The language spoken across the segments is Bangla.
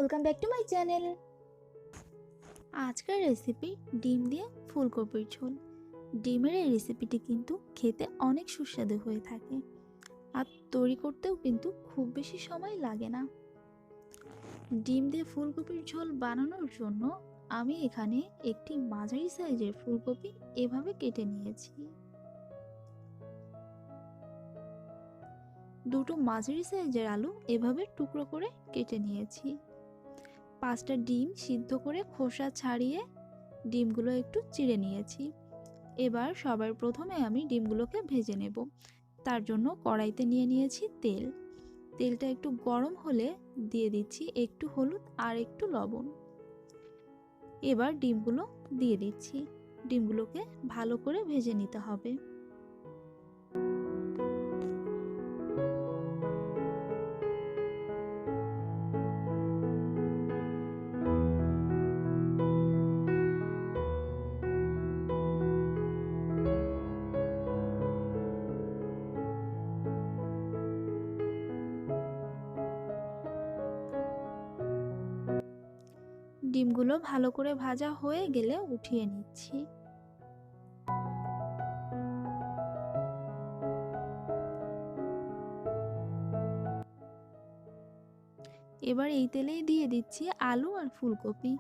Welcome back to my channel. আজকের রেসিপি ডিম দিয়ে ফুলকপির ঝোল। ডিমের এই রেসিপিটি কিন্তু খেতে অনেক সুস্বাদু হয়ে থাকে আর তৈরি করতেও কিন্তু খুব বেশি সময় লাগে না। ডিম দিয়ে ফুলকপির ঝোল বানানোর জন্য আমি এখানে একটি মাঝারি সাইজের ফুলকপি এভাবে কেটে নিয়েছি। দুটো মাঝারি সাইজের আলু এভাবে টুকরো করে কেটে নিয়েছি। 5টা ডিম সিদ্ধ করে খোসা ছাড়িয়ে ডিমগুলো একটু চিড়ে নিয়েছি। এবার সবার প্রথমে আমি ডিমগুলোকে ভেজে নেব। তার জন্য কড়াইতে নিয়ে নিয়েছি তেল। তেলটা একটু গরম হলে দিয়ে দিচ্ছি একটু হলুদ আর একটু লবণ। এবার ডিমগুলো দিয়ে দিচ্ছি। ডিমগুলোকে ভালো করে ভেজে নিতে হবে। ডিমগুলো ভালো করে ভাজা হয়ে গেলে উঠিয়ে নিচ্ছি। এবার এই তেলেই দিয়ে দিচ্ছি আলু আর ফুলকপি।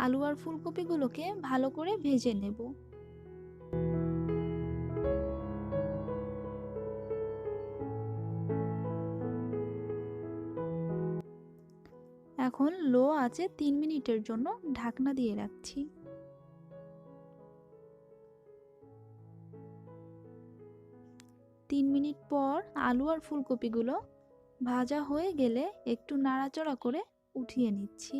আলু আর ফুলকপিগুলোকে ভালো করে ভেজে নেব। এখন লো আঁচে 3 মিনিটের জন্য ঢাকনা দিয়ে রাখছি। তিন মিনিট পর আলু আর ফুলকপিগুলো ভাজা হয়ে গেলে একটু নাড়াচাড়া করে উঠিয়ে নিচ্ছি।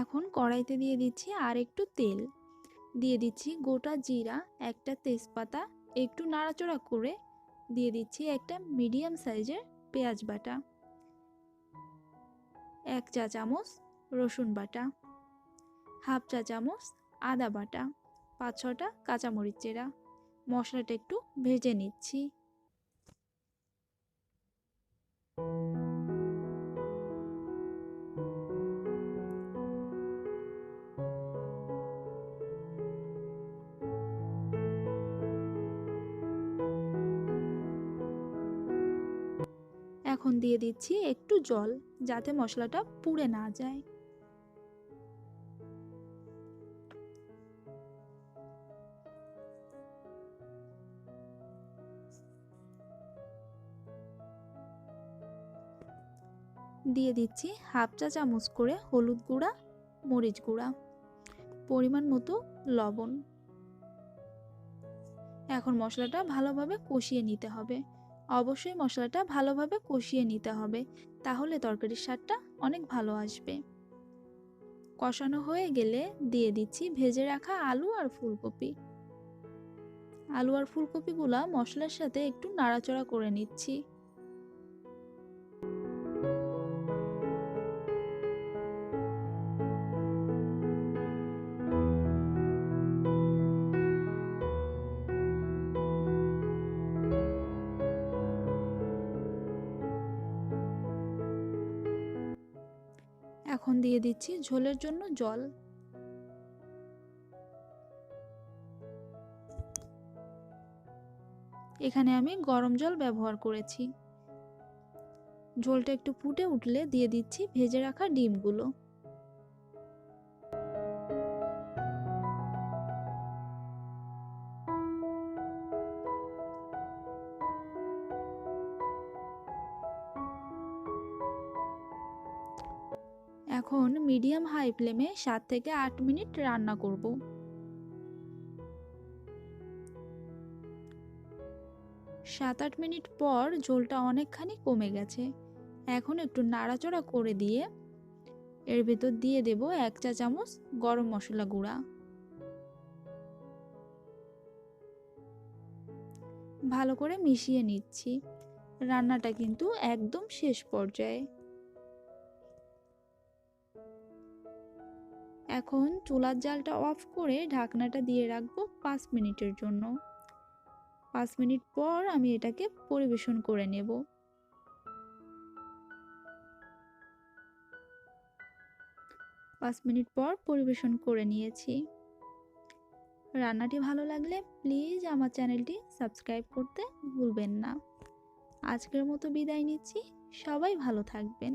এখন কড়াইতে দিয়ে দিচ্ছি আর একটু তেল। দিয়ে দিচ্ছি গোটা জিরা, একটা তেজপাতা, একটু নাড়াচাড়া করে দিয়ে দিচ্ছি একটা মিডিয়াম সাইজের পেঁয়াজ বাটা, 1 চা চামচ রসুন বাটা, হাফ চা চামচ আদা বাটা, 5-6টা কাঁচামরিচ চেরা। মশলাটা একটু ভেজে নিচ্ছি। এখন দিয়ে দিচ্ছি একটু জল, যাতে মশলাটা পুড়ে না যায়। দিয়ে দিচ্ছি হাফ চা চামচ করে হলুদ গুঁড়া, মরিচ গুঁড়া, পরিমাণ মতো লবণ। এখন মশলাটা ভালোভাবে কষিয়ে নিতে হবে। অবশ্যই মশলাটা ভালোভাবে কষিয়ে নিতে হবে, তাহলে তরকারির স্বাদটা অনেক ভালো আসবে। কষানো হয়ে গেলে দিয়ে দিচ্ছি ভেজে রাখা আলু আর ফুলকপি। আলু আর ফুলকপিগুলা মশলার সাথে একটু নাড়াচাড়া করে নিচ্ছি। এখন দিয়ে দিচ্ছি ঝোলের জন্য জল। এখানে আমি গরম জল ব্যবহার করেছি। ঝোলটা একটু ফুটে উঠলে দিয়ে দিচ্ছি ভেজে রাখা ডিমগুলো। এখন মিডিয়াম হাই ফ্লেমে 7 থেকে 8 মিনিট রান্না করব। 7-8 মিনিট পর ঝোলটা অনেকখানি কমে গেছে। এখন একটু নাড়াচাড়া করে দিয়ে এর ভেতর দিয়ে দেব 1 চা চামচ গরম মশলা গুঁড়া। ভালো করে মিশিয়ে নিচ্ছি। রান্নাটা কিন্তু একদম শেষ পর্যায়ে। এখন চুলার জালটা অফ করে ঢাকনাটা দিয়ে রাখবো 5 মিনিটের জন্য। 5 মিনিট পর আমি এটাকে পরিবেশন করে নেব। 5 মিনিট পর পরিবেশন করে নিয়েছি। রান্নাটি ভালো লাগলে প্লিজ আমার চ্যানেলটি সাবস্ক্রাইব করতে ভুলবেন না। আজকের মতো বিদায় নিচ্ছি। সবাই ভালো থাকবেন।